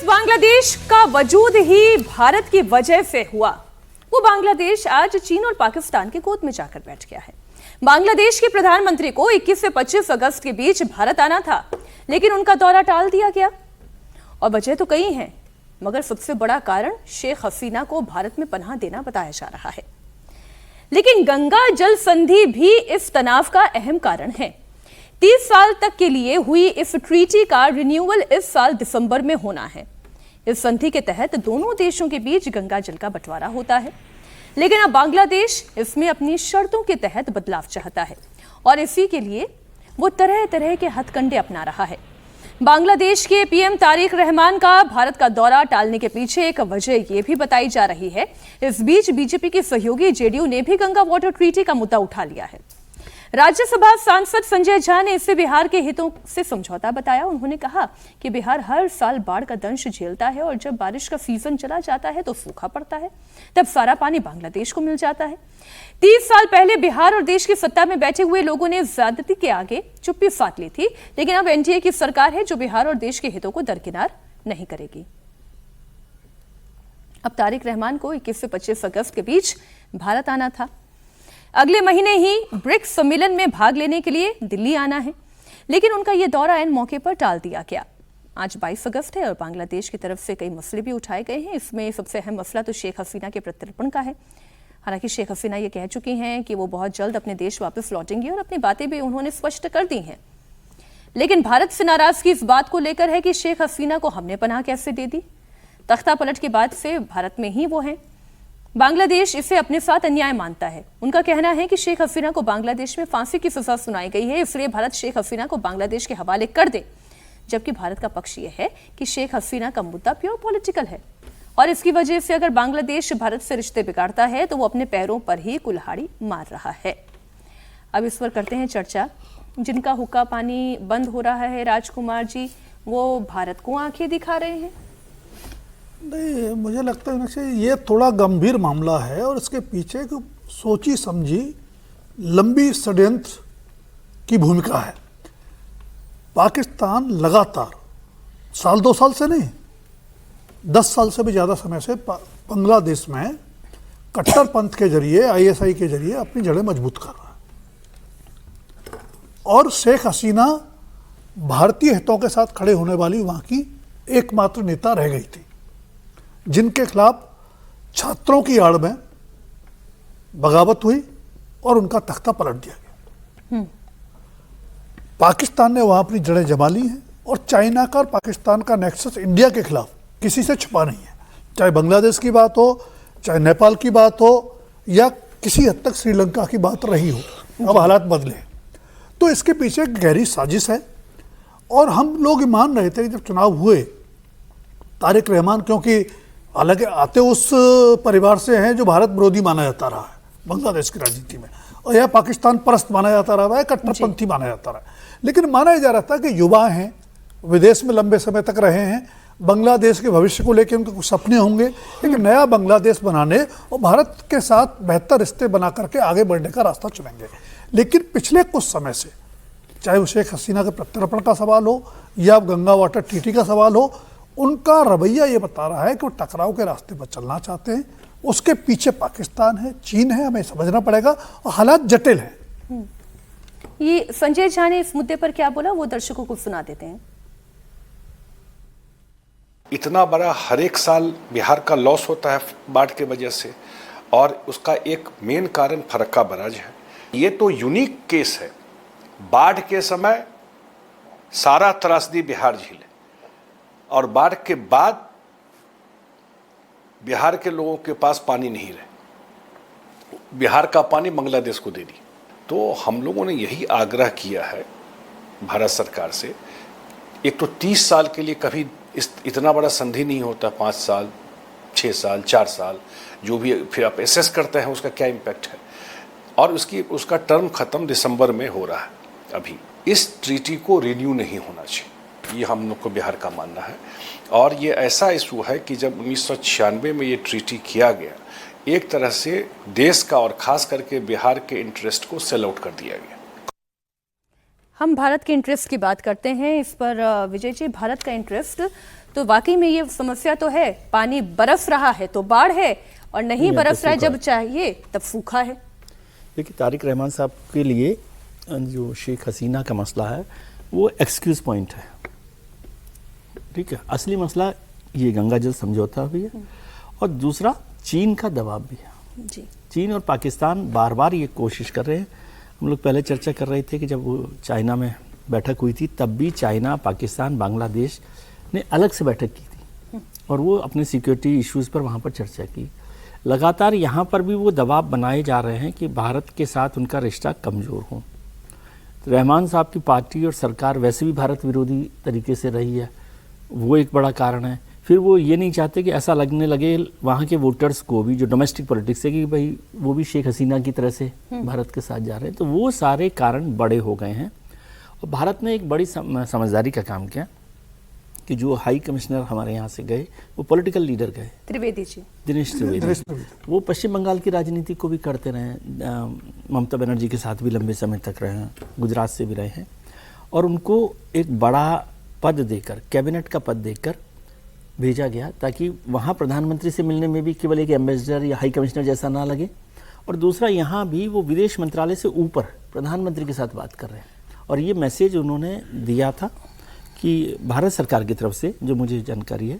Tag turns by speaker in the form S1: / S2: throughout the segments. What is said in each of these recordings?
S1: बांग्लादेश का वजूद ही भारत की वजह से हुआ, वो बांग्लादेश आज चीन और पाकिस्तान की गोद में जाकर बैठ गया है। बांग्लादेश के प्रधानमंत्री को 21 से 25 अगस्त के बीच भारत आना था, लेकिन उनका दौरा टाल दिया गया। और वजह तो कई हैं, मगर सबसे बड़ा कारण शेख हसीना को भारत में पनाह देना बताया जा रहा है। लेकिन गंगा जल संधि भी इस तनाव का अहम कारण है। 30 साल तक के लिए हुई इस ट्रीटी का रिन्यूअल इस साल दिसंबर में होना है। इस संधि के तहत दोनों देशों के बीच गंगा जल का बंटवारा होता है, लेकिन अब बांग्लादेश इसमें अपनी शर्तों के तहत बदलाव चाहता है और इसी के लिए वो तरह तरह के हथकंडे अपना रहा है। बांग्लादेश के पीएम तारिक रहमान का भारत का दौरा टालने के पीछे एक वजह यह भी बताई जा रही है। इस बीच बीजेपी की सहयोगी जेडीयू ने भी गंगा वाटर ट्रीटी का मुद्दा उठा लिया है। राज्यसभा सांसद संजय झा ने इसे बिहार के हितों से समझौता बताया। उन्होंने कहा कि बिहार हर साल बाढ़ का दंश झेलता है और जब बारिश का सीजन चला जाता है तो सूखा पड़ता है, तब सारा पानी बांग्लादेश को मिल जाता है। 30 साल पहले बिहार और देश की सत्ता में बैठे हुए लोगों ने ज्यादती के आगे चुप्पी साध ली थी, लेकिन अब एनडीए की सरकार है जो बिहार और देश के हितों को दरकिनार नहीं करेगी। अब तारिक रहमान को 21 से 25 अगस्त के बीच भारत आना था। अगले महीने ही ब्रिक्स सम्मेलन में भाग लेने के लिए दिल्ली आना है, लेकिन उनका यह दौरा ऐन मौके पर टाल दिया गया। आज 22 अगस्त है और बांग्लादेश की तरफ से कई मसले भी उठाए गए हैं। इसमें सबसे अहम मसला तो शेख हसीना के प्रत्यर्पण का है। हालांकि शेख हसीना ये कह चुकी हैं कि वो बहुत जल्द अपने देश वापस लौटेंगी और अपनी बातें भी उन्होंने स्पष्ट कर दी हैं। लेकिन भारत से नाराजगी इस बात को लेकर है कि शेख हसीना को हमने पनाह कैसे दे दी। तख्ता पलट के बाद से भारत में ही वो हैं। बांग्लादेश इसे अपने साथ अन्याय मानता है। उनका कहना है कि शेख हसीना को बांग्लादेश में फांसी की सजा सुनाई गई है, इसलिए भारत शेख हसीना को बांग्लादेश के हवाले कर दे। जबकि भारत का पक्ष यह है कि शेख हसीना का मुद्दा प्योर पॉलिटिकल है और इसकी वजह से अगर बांग्लादेश भारत से रिश्ते बिगाड़ता है तो वो अपने पैरों पर ही कुल्हाड़ी मार रहा है। अब इस पर करते हैं चर्चा। जिनका हुक्का पानी बंद हो रहा है, राजकुमार जी, वो भारत को आंखें दिखा रहे हैं।
S2: नहीं, मुझे लगता है कि ये थोड़ा गंभीर मामला है और इसके पीछे एक सोची समझी लंबी षड्यंत्र की भूमिका है। पाकिस्तान लगातार साल 2 साल से नहीं, 10 साल से भी ज़्यादा समय से बांग्लादेश में कट्टरपंथ के जरिए, आईएसआई के जरिए अपनी जड़ें मजबूत कर रहा है। और शेख हसीना भारतीय हितों के साथ खड़े होने वाली वहाँ की एकमात्र नेता रह गई थी, जिनके खिलाफ छात्रों की आड़ में बगावत हुई और उनका तख्ता पलट दिया गया। पाकिस्तान ने वहां अपनी जड़ें जमा ली हैं और चाइना का और पाकिस्तान का नेक्सस इंडिया के खिलाफ किसी से छुपा नहीं है। चाहे बांग्लादेश की बात हो, चाहे नेपाल की बात हो या किसी हद तक श्रीलंका की बात रही हो। अब हालात बदले, तो इसके पीछे एक गहरी साजिश है। और हम लोग मान रहे थे कि जब चुनाव हुए, तारिक रहमान क्योंकि हालांकि आते उस परिवार से हैं जो भारत विरोधी माना जाता रहा है बांग्लादेश की राजनीति में, और यह पाकिस्तान परस्त माना जाता रहा है, कट्टरपंथी माना जाता रहा है, लेकिन माना जा रहा था कि युवा हैं, विदेश में लंबे समय तक रहे हैं, बांग्लादेश के भविष्य को लेकर उनके कुछ सपने होंगे, एक नया बांग्लादेश बनाने और भारत के साथ बेहतर रिश्ते बना करके आगे बढ़ने का रास्ता चुनेंगे। लेकिन पिछले कुछ समय से, चाहे वो शेख हसीना के प्रत्यर्पण का सवाल हो या गंगा वाटर ट्रीटी का सवाल हो, उनका रवैया ये बता रहा है कि वो टकराव के रास्ते पर चलना चाहते हैं। उसके पीछे पाकिस्तान है, चीन है, हमें समझना पड़ेगा और हालात जटिल हैं।
S1: ये संजय झा ने इस मुद्दे पर क्या बोला, वो दर्शकों को सुना देते हैं।
S3: इतना बड़ा हर एक साल बिहार का लॉस होता है बाढ़ के वजह से, और उसका एक मेन कारण फरक्का बराज है। ये तो यूनिक केस है। बाढ़ के समय सारा त्रासदी बिहार झेले और बाढ़ के बाद बिहार के लोगों के पास पानी नहीं रहे, बिहार का पानी बांग्लादेश को दे दी। तो हम लोगों ने यही आग्रह किया है भारत सरकार से। एक तो 30 साल के लिए कभी इतना बड़ा संधि नहीं होता, 5 साल, 6 साल, 4 साल, जो भी फिर आप एसेस करते हैं उसका क्या इम्पैक्ट है। और उसका टर्म ख़त्म दिसंबर में हो रहा है। अभी इस ट्रीटी को रिन्यू नहीं होना चाहिए, ये हम लोग को बिहार का मानना है। और ये ऐसा इशू है कि जब 1996 में ये ट्रीटी किया गया, एक तरह से देश का और ख़ास करके बिहार के इंटरेस्ट को सेल आउट कर दिया गया।
S1: हम भारत के इंटरेस्ट की बात करते हैं। इस पर विजय जी, भारत का इंटरेस्ट तो वाकई में ये समस्या तो है, पानी बरस रहा है तो बाढ़ है और नहीं बरस रहा है जब चाहिए तब सूखा है।
S4: देखिए, तारिक रहमान साहब के लिए जो शेख हसीना का मसला है वो एक्सक्यूज पॉइंट है, ठीक है। असली मसला ये गंगा जल समझौता भी है और दूसरा चीन का दबाव भी है
S1: जी।
S4: चीन और पाकिस्तान बार बार ये कोशिश कर रहे हैं। हम लोग पहले चर्चा कर रहे थे कि जब वो चाइना में बैठक हुई थी तब भी चाइना, पाकिस्तान, बांग्लादेश ने अलग से बैठक की थी और वो अपने सिक्योरिटी इश्यूज़ पर वहाँ पर चर्चा की। लगातार यहाँ पर भी वो दबाव बनाए जा रहे हैं कि भारत के साथ उनका रिश्ता कमज़ोर हो। तो रहमान साहब की पार्टी और सरकार वैसे भी भारत विरोधी तरीके से रही है, वो एक बड़ा कारण है। फिर वो ये नहीं चाहते कि ऐसा लगने लगे वहाँ के वोटर्स को भी, जो डोमेस्टिक पॉलिटिक्स है, कि भाई वो भी शेख हसीना की तरह से भारत के साथ जा रहे हैं। तो वो सारे कारण बड़े हो गए हैं और भारत ने एक बड़ी समझदारी का काम किया कि जो हाई कमिश्नर हमारे यहाँ से गए वो पॉलिटिकल लीडर गए,
S1: त्रिवेदी जी,
S4: दिनेश त्रिवेदी। वो पश्चिम बंगाल की राजनीति को भी करते रहे हैं, ममता बनर्जी के साथ भी लंबे समय तक रहे हैं, गुजरात से भी रहे हैं और उनको एक बड़ा पद देकर, कैबिनेट का पद देकर भेजा गया ताकि वहाँ प्रधानमंत्री से मिलने में भी केवल एक एम्बेसडर या हाई कमिश्नर जैसा ना लगे और दूसरा यहाँ भी वो विदेश मंत्रालय से ऊपर प्रधानमंत्री के साथ बात कर रहे हैं। और ये मैसेज उन्होंने दिया था कि भारत सरकार की तरफ से, जो मुझे जानकारी है,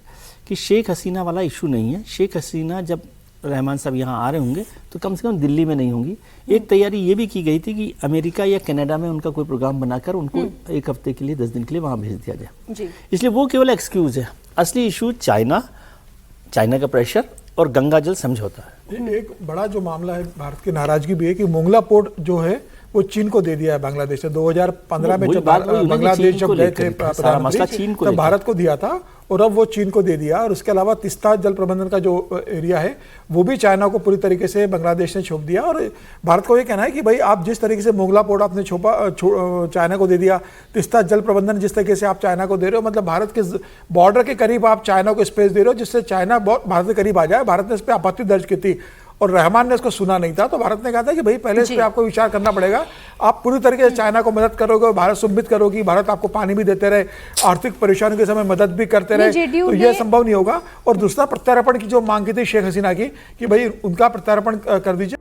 S4: कि शेख हसीना वाला इशू नहीं है। शेख हसीना जब रहमान साहब यहाँ आ रहे होंगे तो कम से कम दिल्ली में नहीं होंगी। एक तैयारी ये भी की गई थी कि अमेरिका या कनाडा में उनका कोई प्रोग्राम बनाकर उनको एक हफ्ते के लिए, 10 दिन के लिए वहाँ भेज दिया जाए
S1: जी।
S4: इसलिए वो केवल एक्सक्यूज है। असली इशू चाइना का प्रेशर और गंगा जल समझौता है।
S5: एक बड़ा जो मामला है, भारत की नाराजगी भी है कि मोंगला पोर्ट जो है वो चीन को दे दिया है बांग्लादेश से। 2015 में जब बांग्लादेश जब गए थे प्रधानमंत्री तब भारत को दिया था और अब वो चीन को दे दिया। और उसके अलावा तिस्ता जल प्रबंधन का जो एरिया है वो भी चाइना को पूरी तरीके से बांग्लादेश ने सौंप दिया। और भारत को ये कहना है कि भाई आप जिस तरीके से मोंगला पोर्ट आपने चाइना को दे दिया, तिस्ता जल प्रबंधन जिस तरीके से आप चाइना को दे रहे हो, मतलब भारत के बॉर्डर के करीब आप चाइना को स्पेस दे रहे हो जिससे चाइना भारत के करीब आ जाए। भारत ने इस पर आपत्ति दर्ज की थी और रहमान ने इसको सुना नहीं था, तो भारत ने कहा था कि भाई पहले इस पे आपको विचार करना पड़ेगा। आप पूरी तरीके से चाइना को मदद करोगे, भारत सुम्बित करोगी, भारत आपको पानी भी देते रहे, आर्थिक परेशानियों के समय मदद भी करते रहे, तो यह संभव नहीं होगा। और दूसरा, प्रत्यार्पण की जो मांग की थी शेख हसीना की कि भाई उनका प्रत्यार्पण कर दीजिए।